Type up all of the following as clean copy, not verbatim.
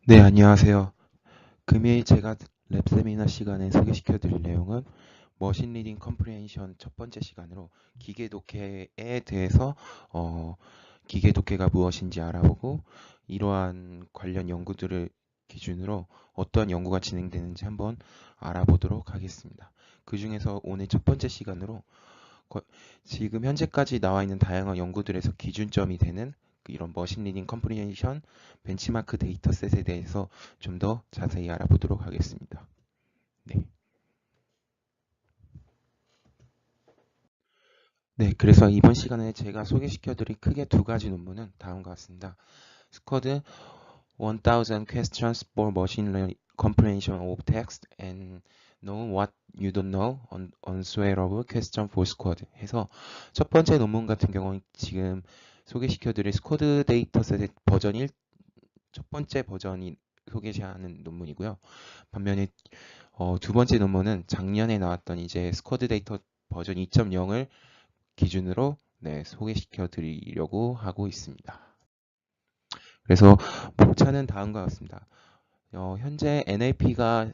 네, 안녕하세요. 금일 제가 랩 세미나 시간에 소개시켜 드릴 내용은 머신 리딩 컴프리헨션 첫 번째 시간으로 기계 독해에 대해서 어, 기계 독해가 무엇인지 알아보고 이러한 관련 연구들을 기준으로 어떠한 연구가 진행되는지 한번 알아보도록 하겠습니다. 그 중에서 오늘 첫 번째 시간으로 거- 지금 현재까지 나와 있는 다양한 연구들에서 기준점이 되는 이런 머신 리딩 컴프리hen션 벤치마크 데이터셋에 대해서 좀 더 자세히 알아보도록 하겠습니다. 네. 네, 그래서 이번 시간에 제가 소개시켜드릴 크게 두 가지 논문은 다음과 같습니다. 스쿼드 1000 questions for machine learning comprehension of text and know what you don't know on unswerable question for squad 해서 첫 번째 논문 같은 경우는 지금 소개시켜드릴 스쿼드 데이터셋의 버전 1, 첫 번째 버전이 소개하는 논문이고요. 반면에 두 번째 논문은 작년에 나왔던 이제 스쿼드 데이터 버전 2.0을 기준으로 네, 소개시켜 드리려고 하고 있습니다. 그래서 목차는 다음과 같습니다. 현재 NLP가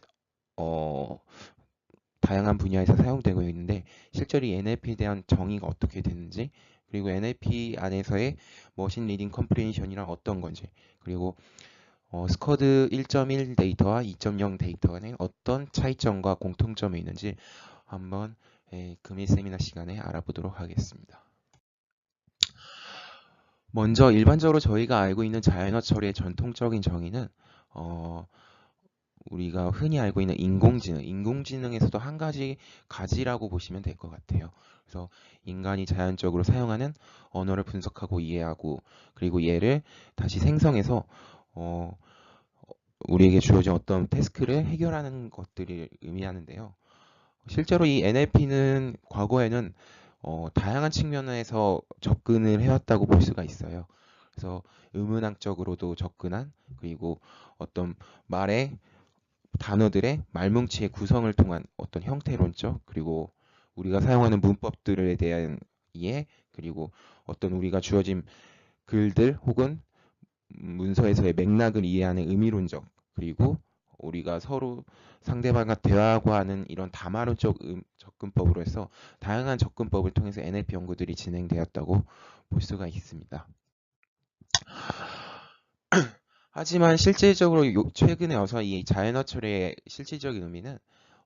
다양한 분야에서 사용되고 있는데 실제로 이 NLP에 대한 정의가 어떻게 되는지 그리고 NLP 안에서의 머신 리딩 컴프리hen션이란 어떤 건지 그리고 스쿼드 1.1 데이터와 2.0 데이터 간에 어떤 차이점과 공통점이 있는지 한번 금일 세미나 시간에 알아보도록 하겠습니다. 먼저 일반적으로 저희가 알고 있는 자연어 처리의 전통적인 정의는 어, 우리가 흔히 알고 있는 인공지능에서도 한 가지라고 보시면 될 것 같아요. 그래서 인간이 자연적으로 사용하는 언어를 분석하고 이해하고 그리고 얘를 다시 생성해서 어, 우리에게 주어진 어떤 태스크를 해결하는 것들을 의미하는데요. 실제로 이 NLP는 과거에는 다양한 측면에서 접근을 해왔다고 볼 수가 있어요. 그래서 의문학적으로도 접근한 그리고 어떤 말의 단어들의 말뭉치의 구성을 통한 어떤 형태론적 그리고 우리가 사용하는 문법들에 대한 이해 그리고 어떤 우리가 주어진 글들 혹은 문서에서의 맥락을 이해하는 의미론적 그리고 우리가 서로 상대방과 대화하고 하는 이런 담화론적 접근법으로 해서 다양한 접근법을 통해서 NLP 연구들이 진행되었다고 볼 수가 있습니다. 하지만 실질적으로 최근에 와서 이 자연어 처리의 실질적인 의미는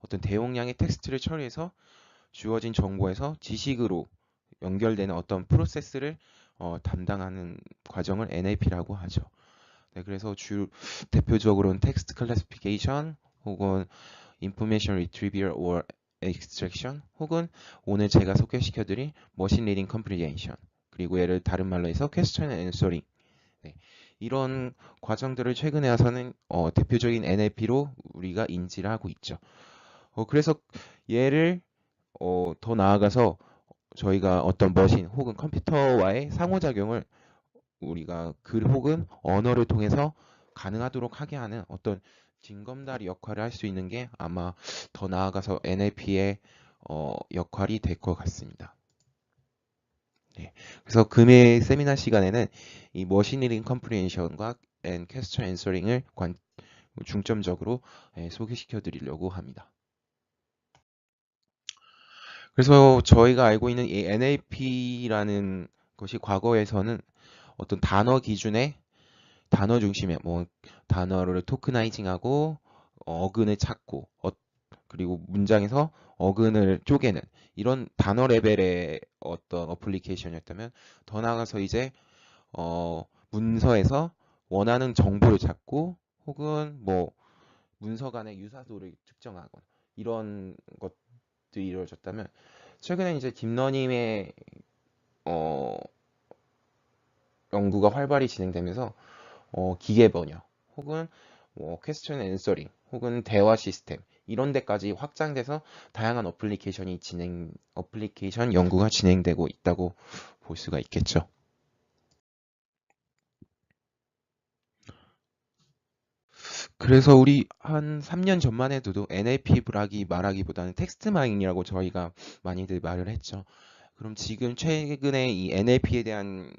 어떤 대용량의 텍스트를 처리해서 주어진 정보에서 지식으로 연결되는 어떤 프로세스를 담당하는 과정을 NLP라고 하죠. 네, 그래서 대표적으로는 텍스트 클래시피케이션 혹은 인포메이션 리트리비얼 or extraction 혹은 오늘 제가 소개시켜드릴 머신 리딩 컴프리헨션 그리고 얘를 다른 말로 해서 퀘스천 앤서링 네, 이런 과정들을 최근에 와서는 대표적인 NLP로 우리가 인지를 하고 있죠. 그래서 얘를 더 나아가서 저희가 어떤 머신 혹은 컴퓨터와의 상호작용을 우리가 글 혹은 언어를 통해서 가능하도록 하게 하는 어떤 징검다리 역할을 할 수 있는 게 아마 더 나아가서 NLP의 역할이 될 것 같습니다. 네. 그래서 금일 세미나 시간에는 이 머신 리딩 컴프리헨션과 앤 퀘스천 앤서링을 중점적으로 소개시켜 드리려고 합니다. 그래서 저희가 알고 있는 이 NLP라는 것이 과거에서는 어떤 단어 기준의 단어 중심의 뭐 단어를 토크나이징하고 어근을 찾고 그리고 문장에서 어근을 쪼개는 이런 단어 레벨의 어떤 어플리케이션이었다면 더 나아가서 이제 문서에서 원하는 정보를 찾고 혹은 뭐 문서 간의 유사도를 측정하거나 이런 것들이 이루어졌다면 최근에 이제 딥러닝의 어, 연구가 활발히 진행되면서 기계 번역 혹은 뭐 퀘스천 앤서링 혹은 대화 시스템 이런 데까지 확장돼서 다양한 어플리케이션 연구가 진행되고 있다고 볼 수가 있겠죠. 그래서 우리 한 3년 전만 해도 NLP 말하기보다는 텍스트 마이닝이라고 저희가 많이들 말을 했죠. 그럼 지금 최근에 이 NLP에 대한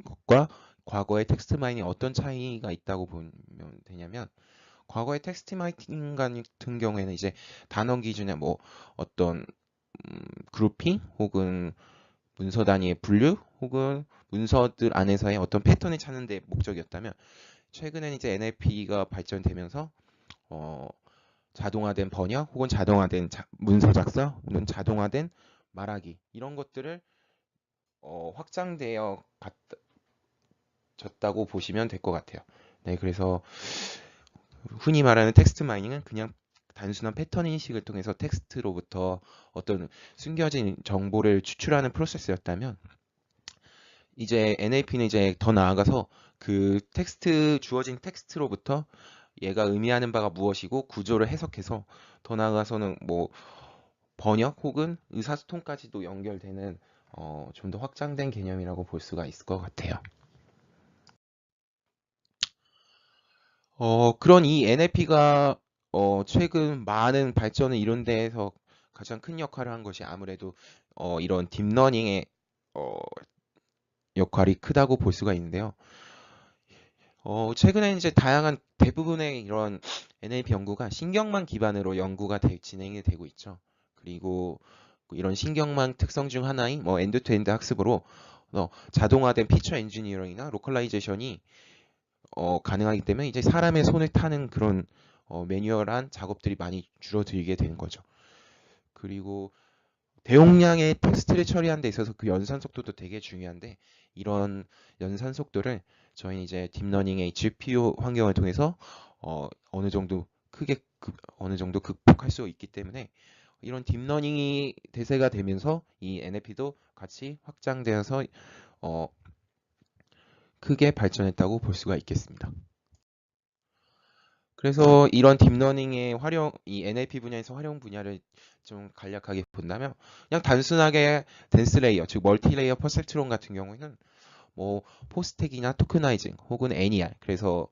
것과 과거의 텍스트 마이닝 어떤 차이가 있다고 보면 되냐면, 과거의 텍스트 마이닝 같은 경우에는 이제 단원 기준에 뭐 어떤 그룹핑 혹은 문서 단위의 분류 혹은 문서들 안에서의 어떤 패턴을 찾는 데 목적이었다면, 최근에는 이제 NLP가 발전되면서 어, 자동화된 번역 혹은 자동화된 문서 작성 혹은 자동화된 말하기, 이런 것들을 확장되어 졌다고 보시면 될 것 같아요. 네, 그래서 흔히 말하는 텍스트 마이닝은 그냥 단순한 패턴 인식을 통해서 텍스트로부터 어떤 숨겨진 정보를 추출하는 프로세스였다면, 이제 NLP는 이제 더 나아가서 그 주어진 텍스트로부터 얘가 의미하는 바가 무엇이고 구조를 해석해서, 더 나아가서는 뭐 번역 혹은 의사소통까지도 연결되는 좀 더 확장된 개념이라고 볼 수가 있을 것 같아요. 그런 이 NLP가 최근 많은 발전을 이룬 데에서 가장 큰 역할을 한 것이 아무래도 이런 딥러닝의 어, 역할이 크다고 볼 수가 있는데요. 최근에 이제 다양한 대부분의 이런 NLP 연구가 신경망 기반으로 연구가 진행이 되고 있죠. 그리고 이런 신경망 특성 중 하나인 뭐 엔드 투 엔드 학습으로 자동화된 피처 엔지니어링이나 로컬라이제이션이 가능하기 때문에 이제 사람의 손을 타는 그런 매뉴얼한 작업들이 많이 줄어들게 되는 거죠. 그리고 대용량의 텍스트를 처리하는 데 있어서 그 연산 속도도 되게 중요한데, 이런 연산 속도를 저희는 이제 딥러닝의 GPU 환경을 통해서 어느 정도 어느 정도 극복할 수 있기 때문에, 이런 딥러닝이 대세가 되면서 이 NLP도 같이 확장되어서 어, 크게 발전했다고 볼 수가 있겠습니다. 그래서 이런 딥러닝의 이 NLP 분야에서 활용 분야를 좀 간략하게 본다면, 그냥 단순하게 덴스 레이어, 즉 멀티 레이어 퍼셉트론 같은 경우에는 뭐 포스텍이나 토크나이징 혹은 NER, 그래서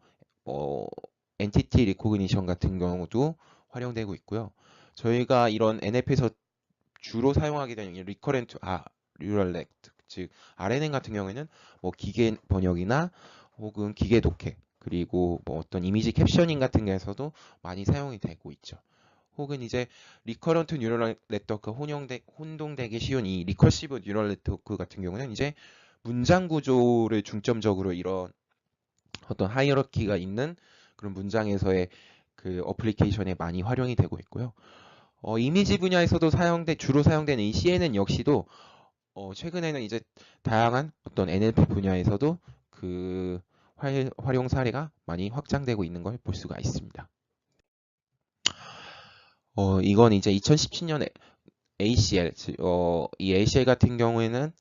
엔티티 리코그니션 같은 경우도 활용되고 있고요. 저희가 이런 NLP에서 주로 사용하게 되는 뉴럴 넥트, 즉 RNN 같은 경우에는 뭐 기계 번역이나 혹은 기계 독해, 그리고 뭐 어떤 이미지 캡셔닝 같은 데에서도 많이 사용이 되고 있죠. 혹은 이제 리커런트 뉴럴 네트워크, 혼동되기 쉬운 이 리커시브 뉴럴 네트워크 같은 경우는 이제 문장 구조를 중점적으로 이런 어떤 하이어러키가 있는 그런 문장에서의 그 어플리케이션에 많이 활용이 되고 있고요. 이미지 분야에서도 주로 사용되는 이 CNN 역시도 최근에는 이제 다양한 어떤 NLP 분야에서도 그 활용 사례가 많이 확장되고 있는 걸 볼 수가 있습니다. 이건 이제 2017년에 ACL, 이 ACL 같은 경우에는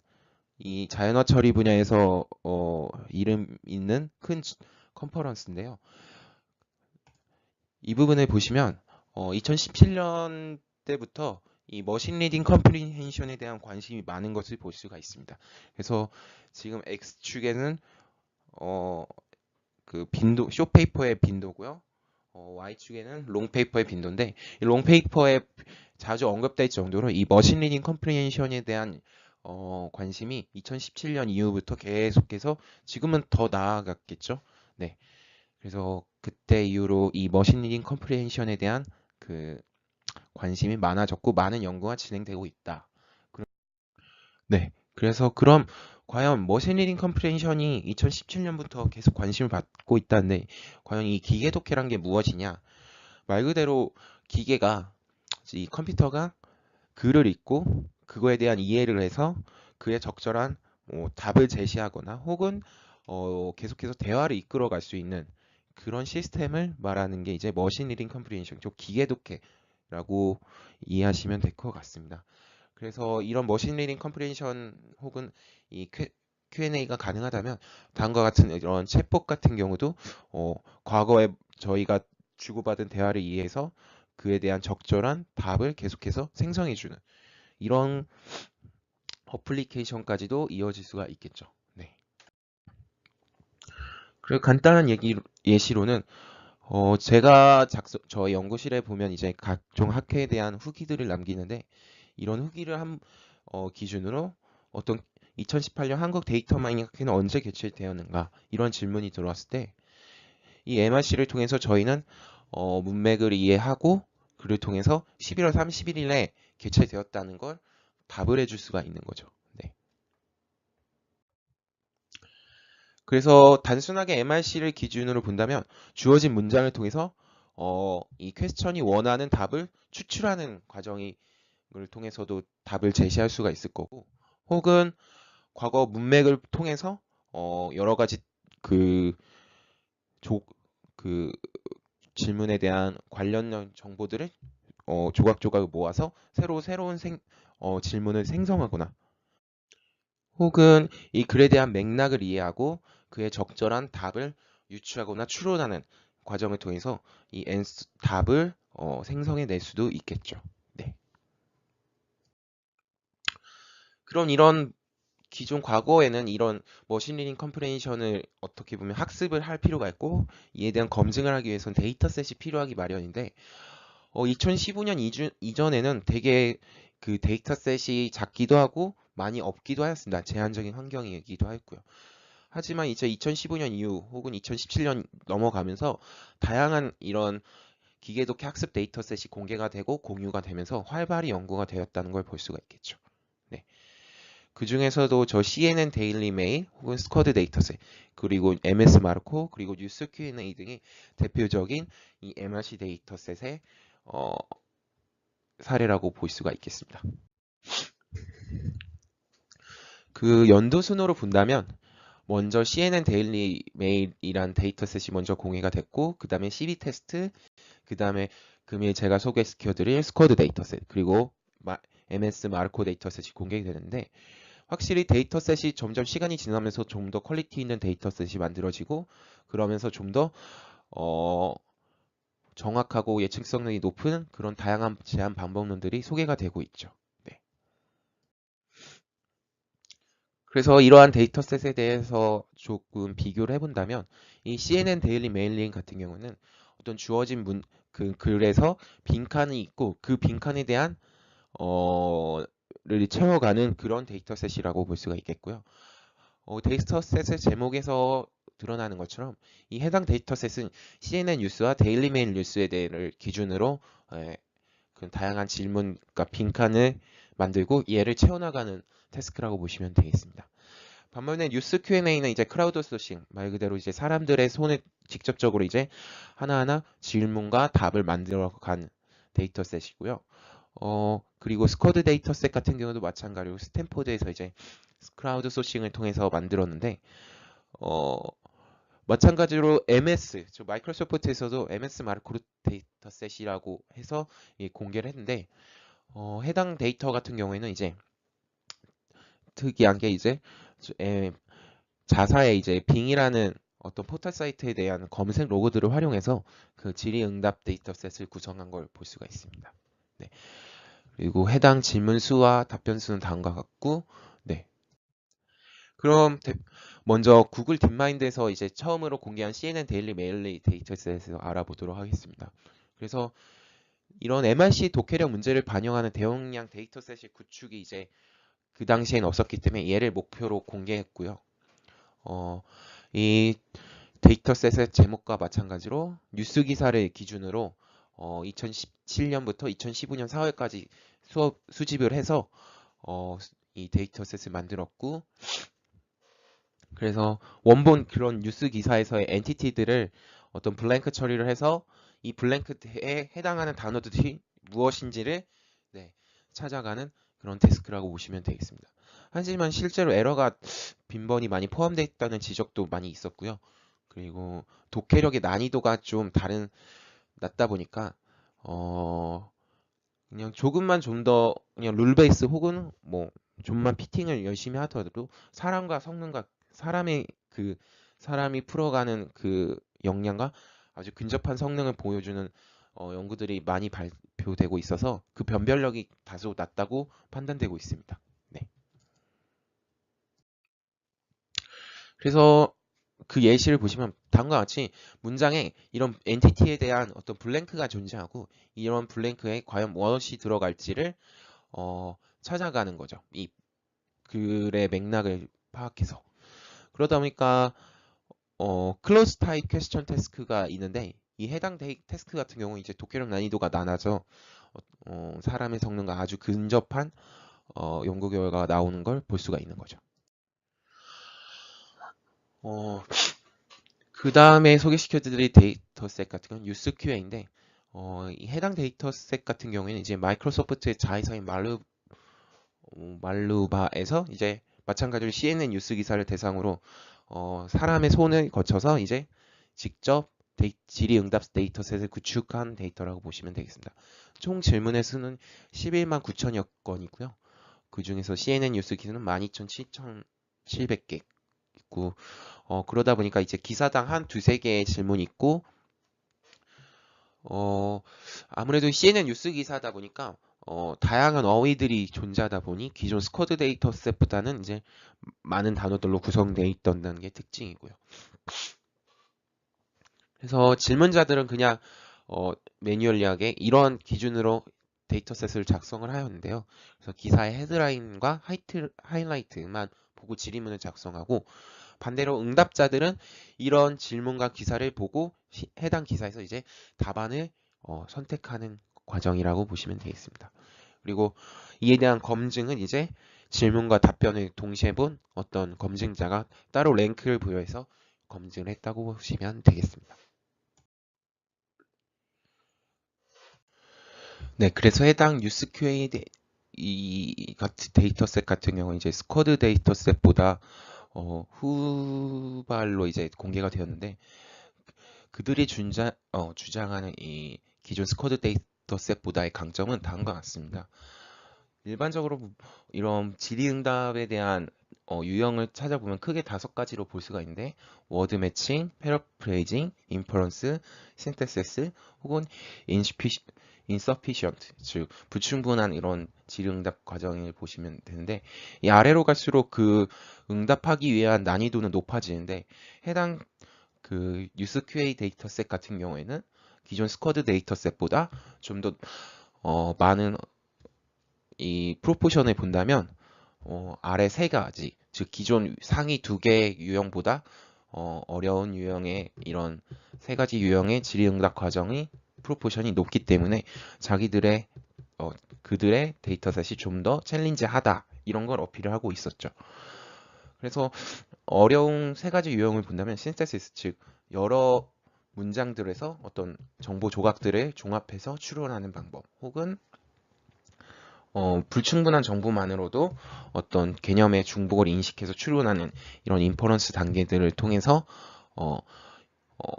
이 자연어 처리 분야에서 이름 있는 큰 컨퍼런스인데요. 이 부분을 보시면 2017년 때부터 이 머신 리딩 컴프리헨션에 대한 관심이 많은 것을 볼 수가 있습니다. 그래서 지금 X축에는 어, 그 빈도, 쇼페이퍼의 빈도고요. Y축에는 롱페이퍼의 빈도인데, 이 롱페이퍼에 자주 언급될 정도로 이 머신 리딩 컴프리헨션에 대한 관심이 2017년 이후부터 계속해서 지금은 더 나아갔겠죠. 네. 그래서 그때 이후로 이 머신 리딩 컴프리헨션에 대한 그 관심이 많아졌고 많은 연구가 진행되고 있다. 네. 그래서 그럼 과연 머신 리딩 컴프레hension이 2017년부터 계속 관심을 받고 있다는데, 과연 이 기계 독해란 게 무엇이냐? 말 그대로 기계가, 이 컴퓨터가 글을 읽고 그거에 대한 이해를 해서 그에 적절한 답을 제시하거나 혹은 계속해서 대화를 이끌어갈 수 있는 그런 시스템을 말하는 게 이제 머신 리딩 컴프리헨션, 즉 기계 독해라고 이해하시면 될 것 같습니다. 그래서 이런 머신 리딩 컴프리헨션 혹은 이 Q&A가 가능하다면 다음과 같은 이런 챗봇 같은 경우도 과거에 저희가 주고받은 대화를 이해해서 그에 대한 적절한 답을 계속해서 생성해주는 이런 어플리케이션까지도 이어질 수가 있겠죠. 네. 그리고 간단한 예시로는 제가 저희 연구실에 보면 이제 각종 학회에 대한 후기들을 남기는데, 이런 후기를 기준으로 어떤 2018년 한국 데이터 마이닝 학회는 언제 개최되었는가? 이런 질문이 들어왔을 때 이 MRC를 통해서 저희는 문맥을 이해하고 그를 통해서 11월 31일에 개최되었다는 걸 답을 해줄 수가 있는 거죠. 네. 그래서 단순하게 MRC를 기준으로 본다면 주어진 문장을 통해서 이 퀘스천이 원하는 답을 추출하는 과정을 통해서도 답을 제시할 수가 있을 거고, 혹은 과거 문맥을 통해서 여러 가지 그, 조, 그 질문에 대한 관련 정보들을 조각조각 모아서 새로운 질문을 생성하거나, 혹은 이 글에 대한 맥락을 이해하고 그의 적절한 답을 유추하거나 추론하는 과정을 통해서 이 답을 생성해낼 수도 있겠죠. 네. 그럼 이런 기존 과거에는 이런 머신러닝 컴프레hension을 어떻게 보면 학습을 할 필요가 있고 이에 대한 검증을 하기 위해서는 데이터셋이 필요하기 마련인데 2015년 이전에는 되게 그 데이터셋이 작기도 하고 많이 없기도 하였습니다. 제한적인 환경이기도 했고요. 하지만 이제 2015년 이후 혹은 2017년 넘어가면서 다양한 이런 기계독해 학습 데이터셋이 공개가 되고 공유가 되면서 활발히 연구가 되었다는 걸 볼 수가 있겠죠. 네. 그 중에서도 저 CNN 데일리 메일 혹은 스쿼드 데이터셋 그리고 MS 마르코 그리고 뉴스 Q&A 등이 대표적인 이 MRC 데이터셋의 어, 사례라고 볼 수가 있겠습니다. 그 연도 순으로 본다면 먼저 CNN 데일리 메일이란 데이터셋이 먼저 공개가 됐고 그 다음에 CB 테스트 그 다음에 금일 제가 소개시켜드릴 스쿼드 데이터셋 그리고 MS 마르코 데이터셋이 공개되는데 확실히 데이터셋이 점점 시간이 지나면서 좀 더 퀄리티 있는 데이터셋이 만들어지고 그러면서 좀 더 정확하고 예측성이 높은 그런 다양한 제한 방법론들이 소개가 되고 있죠. 네. 그래서 이러한 데이터셋에 대해서 조금 비교를 해본다면 이 CNN 데일리 메일링 같은 경우는 어떤 주어진 그 글에서 빈칸이 있고 그 빈칸에 대한 를 채워가는 그런 데이터셋이라고 볼 수가 있겠고요. 데이터셋의 제목에서 드러나는 것처럼 이 해당 데이터셋은 CNN 뉴스와 데일리 메일 뉴스에 대해를 기준으로 그 다양한 질문과 빈칸을 만들고 얘를 채워나가는 태스크라고 보시면 되겠습니다. 반면에 뉴스 Q&A는 이제 크라우드 소싱 말 그대로 이제 사람들의 손에 직접적으로 이제 하나하나 질문과 답을 만들어간 데이터셋이고요. 그리고 스쿼드 데이터셋 같은 경우도 마찬가지로 스탠포드에서 이제 크라우드 소싱을 통해서 만들었는데 마찬가지로 MS, 저 마이크로소프트에서도 MS 마르코 데이터셋이라고 해서 공개를 했는데 해당 데이터 같은 경우에는 이제 특이한 게 이제 자사의 이제 빙이라는 어떤 포털 사이트에 대한 검색 로그들을 활용해서 그 질의응답 데이터셋을 구성한 걸 볼 수가 있습니다. 네. 그리고 해당 질문 수와 답변 수는 다음과 같고, 네. 그럼 먼저 구글 딥마인드에서 이제 처음으로 공개한 CNN 데일리 메일리 데이터셋에서 알아보도록 하겠습니다. 그래서 이런 MRC 독해력 문제를 반영하는 대용량 데이터셋의 구축이 이제 그 당시엔 없었기 때문에 얘를 목표로 공개했고요. 이 데이터셋의 제목과 마찬가지로 뉴스 기사를 기준으로 2017년부터 2015년 4월까지 수집을 해서 이 데이터셋을 만들었고 그래서 원본 그런 뉴스 기사에서의 엔티티들을 어떤 블랭크 처리를 해서 이 블랭크에 해당하는 단어들이 무엇인지를 찾아가는 그런 태스크라고 보시면 되겠습니다. 하지만 실제로 에러가 빈번히 많이 포함되어 있다는 지적도 많이 있었고요. 그리고 독해력의 난이도가 좀 낮다 보니까 그냥 조금만 좀 더 그냥 룰 베이스 혹은 뭐 좀만 피팅을 열심히 하더라도 사람과 성능과 사람이 풀어가는 그 역량과 아주 근접한 성능을 보여주는 연구들이 많이 발표되고 있어서 그 변별력이 다소 낮다고 판단되고 있습니다. 네. 그래서 그 예시를 보시면 다음과 같이 문장에 이런 엔티티에 대한 어떤 블랭크가 존재하고 이런 블랭크에 과연 무엇이 들어갈지를 찾아가는 거죠. 글의 맥락을 파악해서. 그러다 보니까 클로즈 타입 퀘스천 태스크가 있는데 이 해당 태스크 같은 경우 이제 독해력 난이도가 낮아져 사람의 성능과 아주 근접한 연구 결과가 나오는 걸 볼 수가 있는 거죠. 그 다음에 소개시켜드릴 데이터셋 같은 건 USQA인데 이 해당 데이터셋 같은 경우에는 이제 마이크로소프트의 자회사인 말루바에서 이제 마찬가지로 CNN 뉴스 기사를 대상으로 사람의 손을 거쳐서 이제 직접 질의응답 데이터셋을 구축한 데이터라고 보시면 되겠습니다. 총 질문의 수는 11만 9천여 건이고요. 그 중에서 CNN 뉴스 기사는 12,700개 있고 그러다 보니까 이제 기사당 한 두세 개의 질문이 있고 아무래도 CNN 뉴스 기사다 보니까 다양한 어휘들이 존재하다 보니 기존 스쿼드 데이터셋보다는 이제 많은 단어들로 구성되어 있다는 게 특징이고요. 그래서 질문자들은 그냥 매뉴얼리하게 이런 기준으로 데이터셋을 작성을 하였는데요. 그래서 기사의 헤드라인과 하이라이트만 보고 질의문을 작성하고 반대로 응답자들은 이런 질문과 기사를 보고 해당 기사에서 이제 답안을 선택하는 과정이라고 보시면 되겠습니다. 그리고 이에 대한 검증은 이제 질문과 답변을 동시에 본 어떤 검증자가 따로 랭크를 부여해서 검증을 했다고 보시면 되겠습니다. 네, 그래서 해당 뉴스 QA 이 같은 데이터셋 같은 경우 이제 스쿼드 데이터셋보다 후발로 이제 공개가 되었는데 그들이 주장하는 이 기존 스쿼드 데이터셋보다의 강점은 다음과 같습니다. 일반적으로 이런 질의응답에 대한 유형을 찾아보면 크게 5가지로 볼 수가 있는데 워드 매칭, 패러프레이징, 인퍼런스, 신테시스 혹은 insufficient, 즉 불충분한 이런 질의응답 과정을 보시면 되는데 이 아래로 갈수록 그 응답하기 위한 난이도는 높아지는데 해당 그 뉴스 QA 데이터셋 같은 경우에는 기존 스쿼드 데이터셋보다 좀 더 많은 이 프로포션을 본다면 아래 3가지, 즉 기존 상위 2개 유형보다 어려운 유형의 이런 3가지 유형의 질의응답 과정이 프로포션이 높기 때문에 자기들의 그들의 데이터셋이 좀 더 챌린지하다 이런 걸 어필을 하고 있었죠. 그래서 어려운 3가지 유형을 본다면 신테시스, 즉 여러 문장들에서 어떤 정보 조각들을 종합해서 추론하는 방법 혹은 불충분한 정보만으로도 어떤 개념의 중복을 인식해서 추론하는 이런 인퍼런스 단계들을 통해서 어, 어,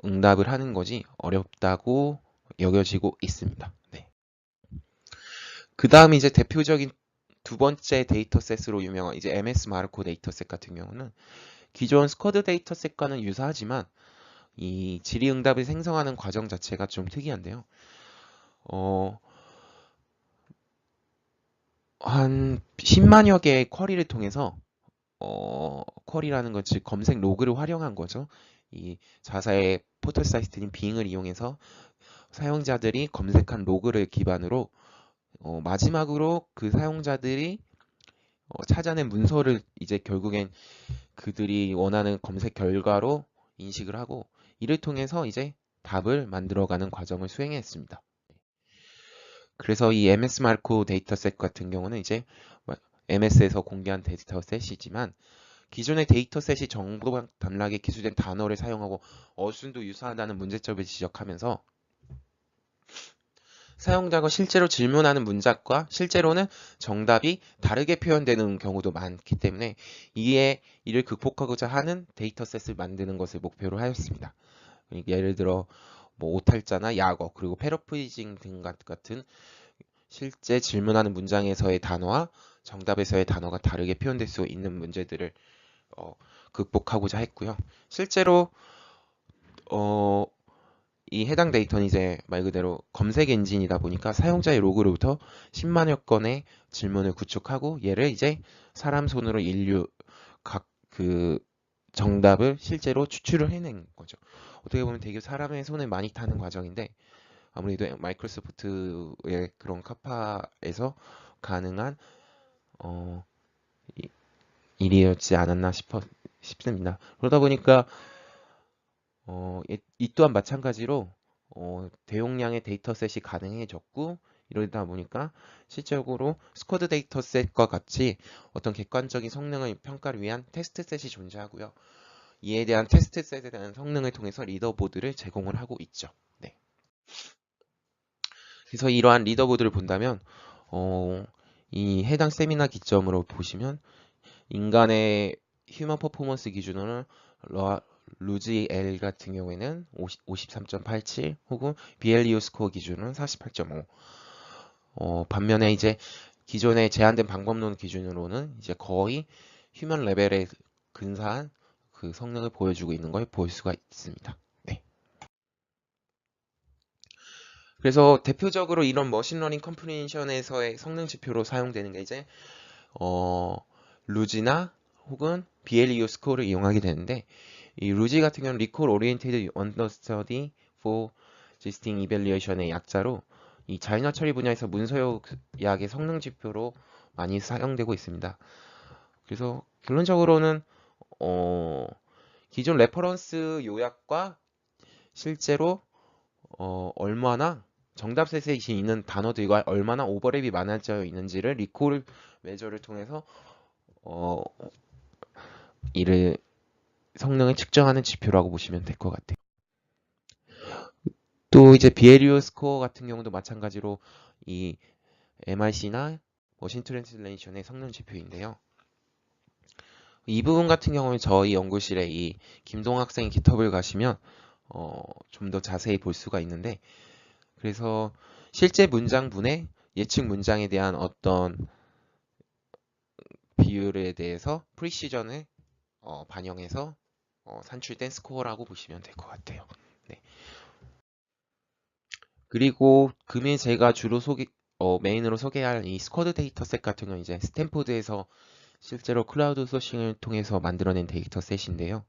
응답을 하는 것이 어렵다고 여겨지고 있습니다. 네. 그 다음 이제 대표적인 두 번째 데이터셋으로 유명한 이제 MS 마르코 데이터셋 같은 경우는 기존 스쿼드 데이터셋과는 유사하지만 이 질의응답을 생성하는 과정 자체가 좀 특이한데요. 한 10만여 개의 쿼리를 통해서 쿼리라는 건 즉 검색 로그를 활용한 거죠. 이 자사의 포털 사이트인 빙을 이용해서 사용자들이 검색한 로그를 기반으로 마지막으로 그 사용자들이 찾아낸 문서를 이제 결국엔 그들이 원하는 검색 결과로 인식을 하고 이를 통해서 이제 답을 만들어가는 과정을 수행했습니다. 그래서 이 MS 마르코 데이터셋 같은 경우는 이제 MS에서 공개한 데이터셋이지만 기존의 데이터셋이 정보 단락에 기술된 단어를 사용하고 어순도 유사하다는 문제점을 지적하면서 사용자가 실제로 질문하는 문장과 실제로는 정답이 다르게 표현되는 경우도 많기 때문에 이를 극복하고자 하는 데이터셋을 만드는 것을 목표로 하였습니다. 예를 들어 뭐 오탈자나 약어 그리고 패러프리징 등 같은 실제 질문하는 문장에서의 단어와 정답에서의 단어가 다르게 표현될 수 있는 문제들을 극복하고자 했고요. 실제로 어, 이 해당 데이터는 이제 말 그대로 검색 엔진이다 보니까 사용자의 로그로부터 10만여 건의 질문을 구축하고 얘를 이제 사람 손으로 인류 각 그 정답을 실제로 추출을 해낸 거죠. 어떻게 보면 되게 사람의 손을 많이 타는 과정인데 아무래도 마이크로소프트의 그런 카파에서 가능한 일이었지 않았나 싶습니다. 그러다 보니까 이 또한 마찬가지로 대용량의 데이터셋이 가능해졌고 이러다 보니까 실질적으로 스쿼드 데이터셋과 같이 어떤 객관적인 성능의 평가를 위한 테스트셋이 존재하고요. 이에 대한 테스트셋에 대한 성능을 통해서 리더보드를 제공을 하고 있죠. 네. 그래서 이러한 리더보드를 본다면 이 해당 세미나 기점으로 보시면 인간의 휴먼 퍼포먼스 기준으로는 루지 L 같은 경우에는 53.87 혹은 BLEO 스코어 기준은 48.5. 반면에 이제 기존의 제한된 방법론 기준으로는 이제 거의 휴먼 레벨에 근사한 그 성능을 보여주고 있는 걸 볼 수가 있습니다. 네. 그래서 대표적으로 이런 머신러닝 컴프레hension에서의 성능 지표로 사용되는 게 이제 루지나 혹은 BLEO 스코어를 이용하게 되는데 이 루지 같은 경우는 Recall Oriented Understudy for Existing Evaluation의 약자로 이 자연어 처리 분야에서 문서요약의 성능 지표로 많이 사용되고 있습니다. 그래서 결론적으로는 기존 레퍼런스 요약과 실제로 얼마나 정답셋에 있는 단어들과 얼마나 오버랩이 많아져 있는지를 리콜 메저를 통해서 이를 성능을 측정하는 지표라고 보시면 될 것 같아요. 또 이제 비에리오 스코어 같은 경우도 마찬가지로 이 MIC나 머신 트랜슬레이션의 성능 지표인데요. 이 부분 같은 경우는 저희 연구실에 이 김동 학생의 깃허브를 가시면 좀 더 자세히 볼 수가 있는데 그래서 실제 문장분의 예측 문장에 대한 어떤 비율에 대해서 프리시전을 반영해서 산출된 스코어라고 보시면 될 것 같아요. 네. 그리고 금일 제가 주로 메인으로 소개할 이 스쿼드 데이터셋 같은 경우는 이제 스탠포드에서 실제로 클라우드 소싱을 통해서 만들어낸 데이터셋인데요.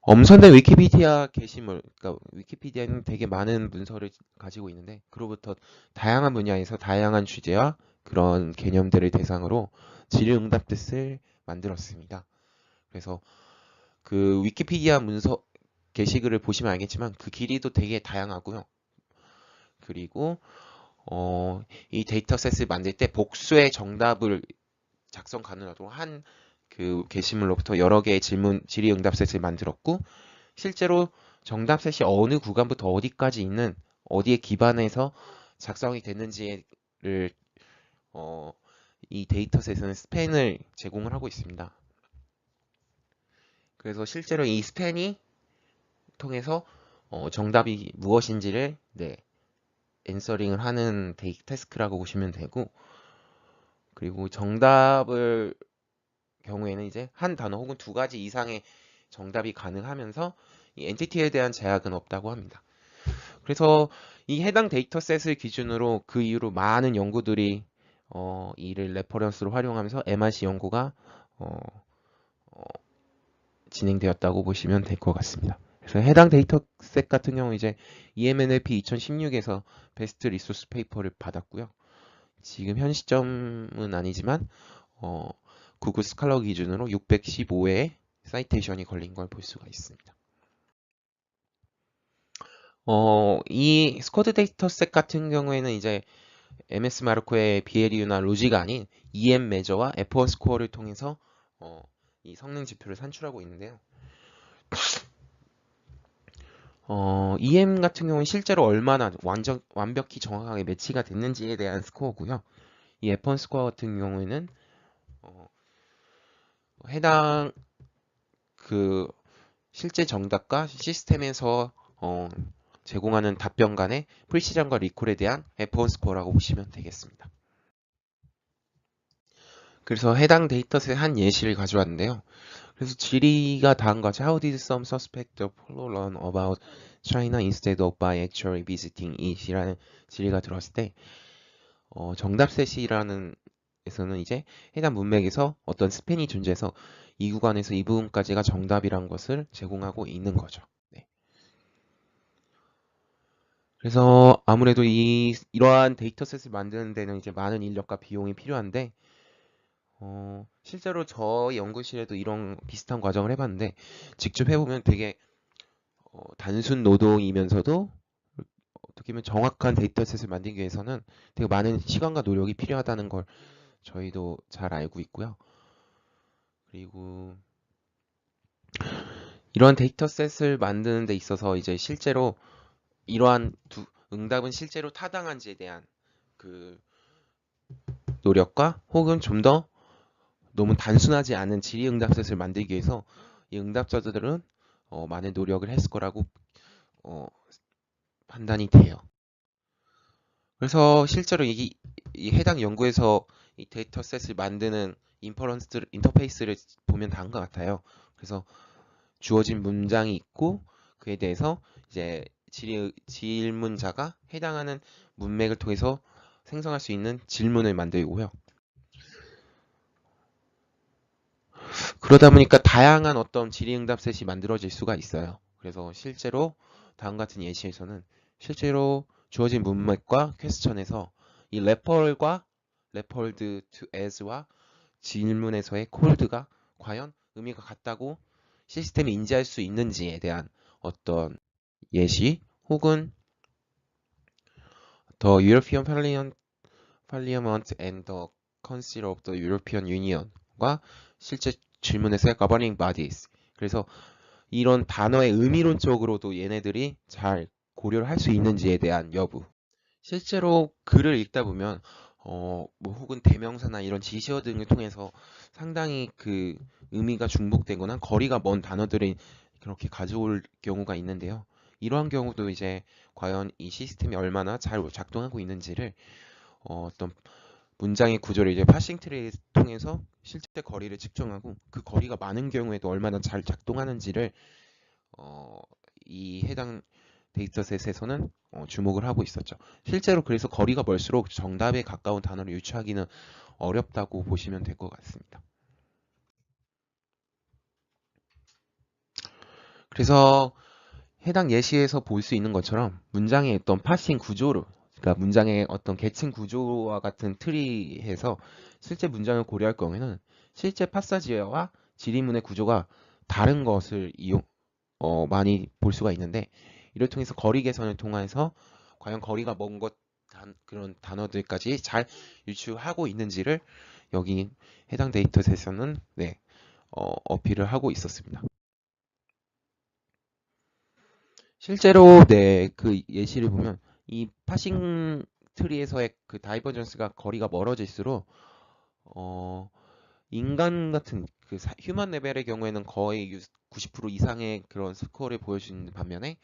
엄선된 위키피디아 게시물, 그러니까 위키피디아는 되게 많은 문서를 가지고 있는데 그로부터 다양한 분야에서 다양한 주제와 그런 개념들을 대상으로 질의응답뜻을 만들었습니다. 그래서 그 위키피디아 문서 게시글을 보시면 알겠지만 그 길이도 되게 다양하고요. 그리고 이 데이터셋을 만들 때 복수의 정답을 작성 가능하도록 한 그 게시물로부터 여러 개의 질의응답셋을 만들었고 실제로 정답셋이 어느 구간부터 어디까지 있는 어디에 기반해서 작성이 됐는지를 이 데이터셋은 스팬을 제공을 하고 있습니다. 그래서 실제로 이 스팬이 통해서 정답이 무엇인지를 앤서링을 하는 태스크라고 보시면 되고 그리고 정답을 경우에는 이제 한 단어 혹은 두 가지 이상의 정답이 가능하면서 이 엔티티에 대한 제약은 없다고 합니다. 그래서 이 해당 데이터셋을 기준으로 그 이후로 많은 연구들이 이를 레퍼런스로 활용하면서 MRC 연구가 진행되었다고 보시면 될 것 같습니다. 그래서 해당 데이터셋 같은 경우 이제 EMNLP 2016에서 베스트 리소스 페이퍼를 받았고요. 지금 현 시점은 아니지만 구글 스칼러 기준으로 615회의 사이테이션이 걸린 걸 볼 수가 있습니다. 이 스쿼드 데이터셋 같은 경우에는 이제 MS 마르코의 BLEU나 로지가 아닌 EM 매저와 F1 스코어를 통해서 이 성능 지표를 산출하고 있는데요. EM 같은 경우는 실제로 얼마나 완벽히 정확하게 매치가 됐는지에 대한 스코어고요. 이 F1 스코어 같은 경우에는 해당 그 실제 정답과 시스템에서 제공하는 답변 간의 프리시전과 리콜에 대한 F1 스코어라고 보시면 되겠습니다. 그래서 해당 데이터셋 한 예시를 가져왔는데요. 그래서 질의가 다음과 같이 How did some suspect of Polo learn about China instead of by actually visiting it? 이라는 질의가 들어왔을 때 정답셋이라는 에서는 이제 해당 문맥에서 어떤 스팬이 존재해서 이 구간에서 이 부분까지가 정답이란 것을 제공하고 있는 거죠. 네. 그래서 아무래도 이러한 데이터셋을 만드는 데는 이제 많은 인력과 비용이 필요한데, 실제로 저희 연구실에도 이런 비슷한 과정을 해봤는데, 직접 해보면 되게 단순 노동이면서도 어떻게 보면 정확한 데이터셋을 만들기 위해서는 되게 많은 시간과 노력이 필요하다는 걸 저희도 잘 알고 있고요. 그리고 이러한 데이터셋을 만드는 데 있어서 이제 실제로 이러한 응답은 실제로 타당한지에 대한 그 노력과 혹은 좀 더 너무 단순하지 않은 질의응답셋을 만들기 위해서 이 응답자들은 많은 노력을 했을 거라고 어, 판단이 돼요. 그래서 실제로 이 해당 연구에서 이 데이터셋을 만드는 인터페이스를 보면 다음과 같아요. 그래서 주어진 문장이 있고 그에 대해서 이제 질문자가 해당하는 문맥을 통해서 생성할 수 있는 질문을 만들고요. 그러다 보니까 다양한 어떤 질의응답셋이 만들어질 수가 있어요. 그래서 실제로 다음 같은 예시에서는 실제로 주어진 문맥과 퀘스천에서 이 레퍼럴드 to as와 질문에서의 콜드가 과연 의미가 같다고 시스템이 인지할 수 있는지에 대한 어떤 예시 혹은 The European Parliament and the Council of the European Union과 실제 질문에서의 governing bodies. 그래서 이런 단어의 의미론적으로도 얘네들이 잘 고려를 할 수 있는지에 대한 여부. 실제로 글을 읽다 보면 뭐 혹은 대명사나 이런 지시어 등을 통해서 상당히 그 의미가 중복되거나 거리가 먼 단어들이 그렇게 가져올 경우가 있는데요. 이러한 경우도 이제 과연 이 시스템이 얼마나 잘 작동하고 있는지를 어떤 문장의 구조를 이제 파싱 트리를 통해서 실제 거리를 측정하고 그 거리가 많은 경우에도 얼마나 잘 작동하는지를 어, 이 해당 데이터셋에서는 주목을 하고 있었죠. 실제로 그래서 거리가 멀수록 정답에 가까운 단어를 유추하기는 어렵다고 보시면 될 것 같습니다. 그래서 해당 예시에서 볼 수 있는 것처럼 문장의 어떤 파싱 구조로, 그러니까 문장의 어떤 계층 구조와 같은 트리에서 실제 문장을 고려할 경우에는 실제 파사지어와 지리문의 구조가 다른 것을 많이 볼 수가 있는데 이를 통해서 거리 계산을 통해서 과연 거리가 먼 그런 단어들까지 잘 유추하고 있는지를 여기 해당 데이터셋에서는 네, 어필을 하고 있었습니다. 실제로 네, 그 예시를 보면 이 파싱 트리에서의 그 다이버전스가 거리가 멀어질수록 어, 인간 같은 그 휴먼 레벨의 경우에는 거의 90% 이상의 그런 스코어를 보여주는 반면에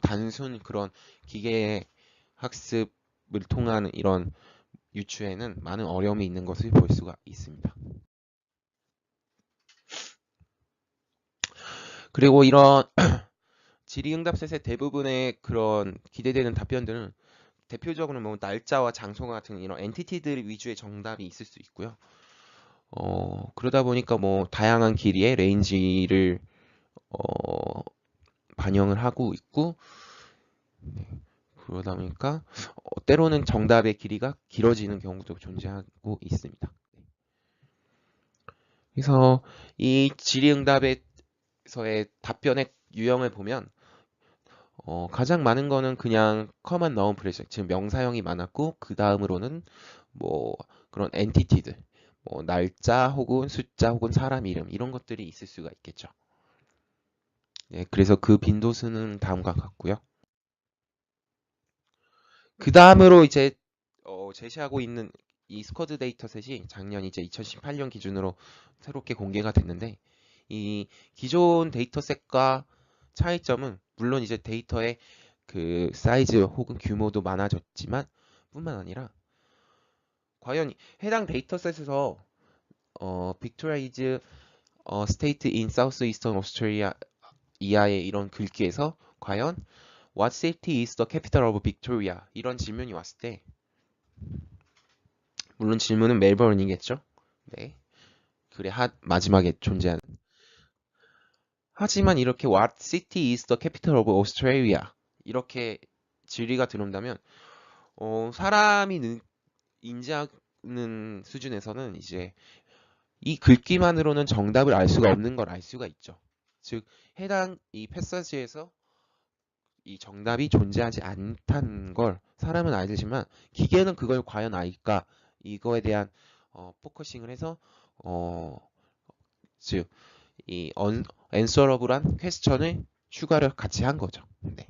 단순 그런 기계 학습을 통한 이런 유추에는 많은 어려움이 있는 것을 볼 수가 있습니다. 그리고 이런 질의응답셋의 대부분의 그런 기대되는 답변들은 대표적으로 뭐 날짜와 장소 같은 이런 엔티티들 위주의 정답이 있을 수 있고요. 그러다 보니까 뭐 다양한 길이의 레인지를 어, 반영을 하고 있고 그러다 보니까 때로는 정답의 길이가 길어지는 경우도 존재하고 있습니다. 그래서 이 질의응답에서의 답변의 유형을 보면 가장 많은 거는 그냥 커먼 나운 프레셔, 즉 명사형이 많았고 그 다음으로는 뭐 그런 엔티티들, 뭐 날짜 혹은 숫자 혹은 사람 이름 이런 것들이 있을 수가 있겠죠. 네, 그래서 그 빈도수는 다음과 같고요. 그 다음으로 이제 제시하고 있는 이 스쿼드 데이터셋이 작년 이제 2018년 기준으로 새롭게 공개가 됐는데 이 기존 데이터셋과 차이점은 물론 이제 데이터의 그 사이즈 혹은 규모도 많아졌지만 뿐만 아니라 과연 해당 데이터셋에서 빅토리아 이즈 스테이트 인 사우스 이스턴 오스트레일리아 이하의 이런 글귀에서 과연 What city is the capital of Victoria? 이런 질문이 왔을 때 물론 질문은 멜버른이겠죠. 네. 그래 마지막에 존재하는. 하지만 이렇게 What city is the capital of Australia? 이렇게 질의가 들어온다면 사람이 인지하는 수준에서는 이제 이 글귀만으로는 정답을 알 수가 없는 걸 알 수가 있죠. 즉 해당 이 패서지에서 이 정답이 존재하지 않다는 걸 사람은 알지만 기계는 그걸 과연 알까? 이거에 대한 포커싱을 해서 어, 즉 이 answerable한 퀘스천을 추가를 같이 한 거죠. 네.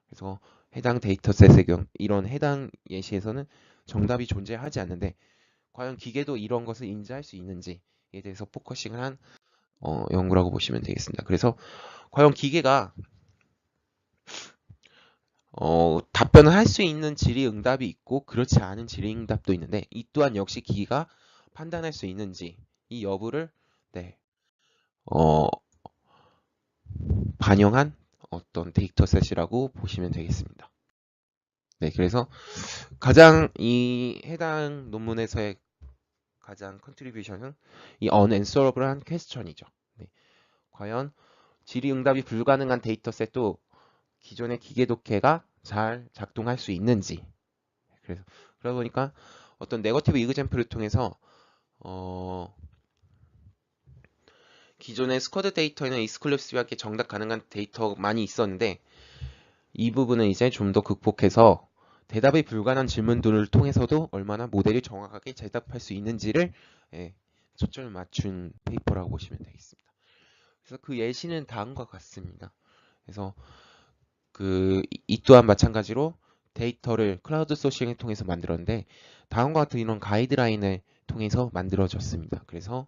그래서 해당 데이터셋의 경우 이런 해당 예시에서는 정답이 존재하지 않는데 과연 기계도 이런 것을 인지할 수 있는지에 대해서 포커싱을 한 연구라고 보시면 되겠습니다. 그래서 과연 기계가 답변을 할 수 있는 질의응답이 있고 그렇지 않은 질의응답도 있는데 이 또한 역시 기계가 판단할 수 있는지 이 여부를 네, 어, 반영한 어떤 데이터셋이라고 보시면 되겠습니다. 네, 그래서 가장 이 해당 논문에서의 가장 컨트리뷰션은 이 unanswerable한 퀘스천이죠. 네, 과연 질의응답이 불가능한 데이터셋도 기존의 기계 독해가 잘 작동할 수 있는지. 그래서 그러다 보니까 어떤 네거티브 이그젬플을 통해서 기존의 스쿼드 데이터에는 익스클루시브하게 정답 가능한 데이터 많이 있었는데 이 부분은 이제 좀 더 극복해서 대답이 불가능한 질문들을 통해서도 얼마나 모델이 정확하게 대답할 수 있는지를 초점을 맞춘 페이퍼라고 보시면 되겠습니다. 그래서 그 예시는 다음과 같습니다. 그래서 이 또한 마찬가지로 데이터를 클라우드 소싱을 통해서 만들었는데 다음과 같은 이런 가이드라인을 통해서 만들어졌습니다. 그래서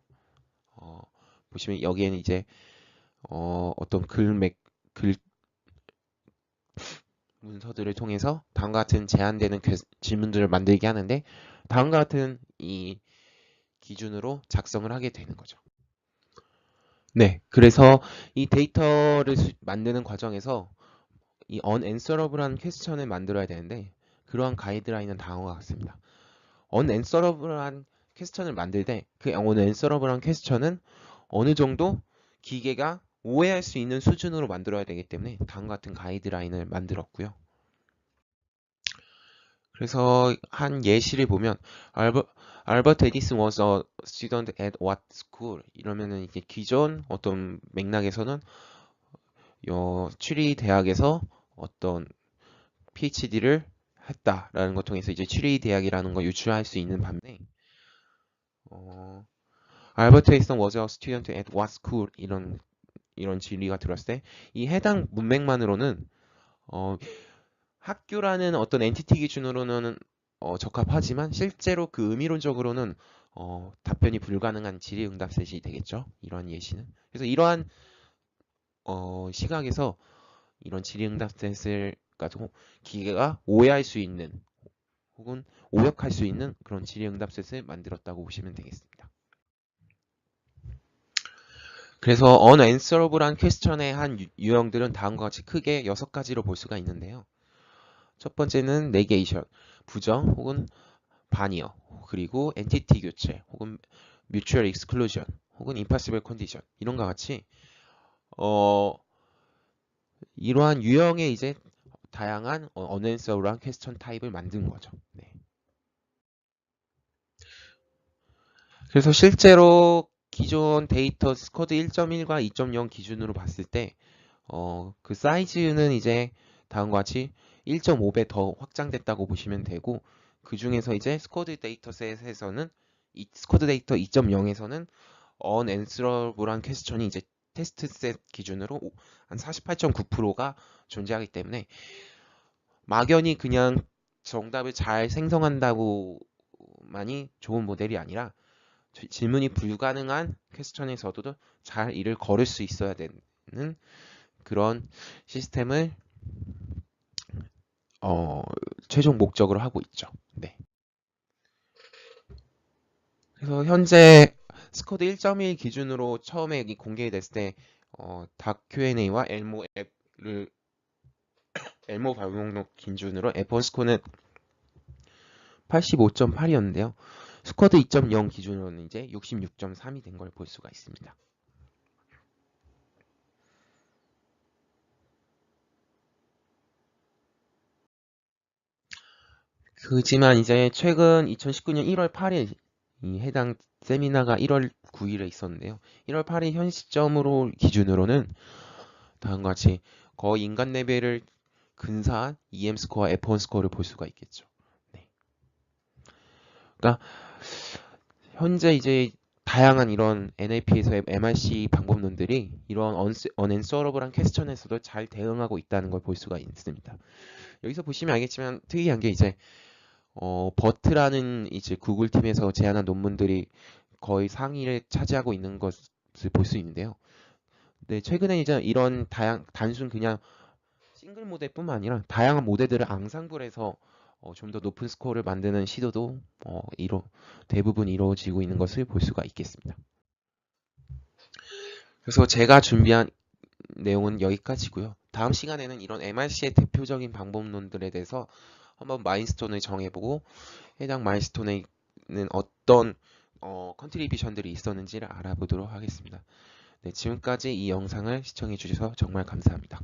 보시면 여기에는 이제 어떤 글 문서들을 통해서 다음과 같은 제한되는 질문들을 만들게 하는데 다음과 같은 이 기준으로 작성을 하게 되는 거죠. 네, 그래서 이 데이터를 만드는 과정에서 이 unanswerable한 퀘스천을 만들어야 되는데 그러한 가이드라인은 다음과 같습니다. unanswerable한 퀘스천을 만들 때 그 unanswerable한 퀘스천은 어느 정도 기계가 오해할 수 있는 수준으로 만들어야 되기 때문에 다음과 같은 가이드라인을 만들었고요. 그래서 한 예시를 보면 Albert Edison was a student at what school? 이러면은 이게 기존 어떤 맥락에서는 추리 대학에서 어떤 PhD를 했다라는 것 통해서 이제 추리 대학이라는 걸 유추할 수 있는 반면에 Albert Edison was a student at what school? 이런 진리가 들었을 때 이 해당 문맥만으로는 학교라는 어떤 엔티티 기준으로는 적합하지만 실제로 그 의미론적으로는 답변이 불가능한 질의응답 셋이 되겠죠. 이러한 예시는. 그래서 이러한 시각에서 이런 질의응답 셋을 가지고 기계가 오해할 수 있는 혹은 오역할 수 있는 그런 질의응답 셋을 만들었다고 보시면 되겠습니다. 그래서 unanswerable한 퀘스천의 한 유형들은 다음과 같이 크게 6가지로 볼 수가 있는데요. 첫 번째는 negation, 부정 혹은 반이어, 그리고 엔티티 교체 혹은 mutual exclusion 혹은 impossible condition 이런 것 같이 이러한 유형의 이제 다양한 unanswerable한 퀘스천 타입을 만든 거죠. 네. 그래서 실제로 기존 데이터 스쿼드 1.1과 2.0 기준으로 봤을 때 그 사이즈는 이제 다음과 같이 1.5배 더 확장됐다고 보시면 되고 그 중에서 이제 스쿼드 데이터셋에서는 이 스쿼드 데이터 2.0에서는 unanswerable한 퀘스천이 이제 테스트셋 기준으로 한 48.9%가 존재하기 때문에 막연히 그냥 정답을 잘 생성한다고만이 좋은 모델이 아니라 질문이 불가능한 퀘스천에서도 잘 이를 걸을 수 있어야 되는 그런 시스템을 최종 목적으로 하고 있죠. 네. 그래서 현재 스쿼드 1.1 기준으로 처음에 공개됐을 때 닥 Q&A와 엘모 발목록 기준으로 F1 스코어는 85.8이었는데요. 스쿼드 2.0 기준으로는 이제 66.3이 된 걸 볼 수가 있습니다. 그지만 이제 최근 2019년 1월 8일 이 해당 세미나가 1월 9일에 있었는데요. 1월 8일 현 시점으로 기준으로는 다음과 같이 거의 인간 레벨을 근사한 EM 스코어, F1 스코어를 볼 수가 있겠죠. 네. 그러니까 현재 이제 다양한 이런 NLP에서의 MRC 방법론들이 이런 언앤서러블한 퀘스천에서도 잘 대응하고 있다는 걸 볼 수가 있습니다. 여기서 보시면 알겠지만 특이한 게 이제 버트라는 이제 구글 팀에서 제안한 논문들이 거의 상위를 차지하고 있는 것을 볼 수 있는데요. 네, 최근에 이제 이런 단순 그냥 싱글 모델뿐만 아니라 다양한 모델들을 앙상블해서 좀 더 높은 스코어를 만드는 시도도 대부분 이루어지고 있는 것을 볼 수가 있겠습니다. 그래서 제가 준비한 내용은 여기까지고요. 다음 시간에는 이런 MRC의 대표적인 방법론들에 대해서 한번 마일스톤을 정해보고 해당 마일스톤에는 어떤 컨트리뷰션들이 있었는지를 알아보도록 하겠습니다. 네, 지금까지 이 영상을 시청해 주셔서 정말 감사합니다.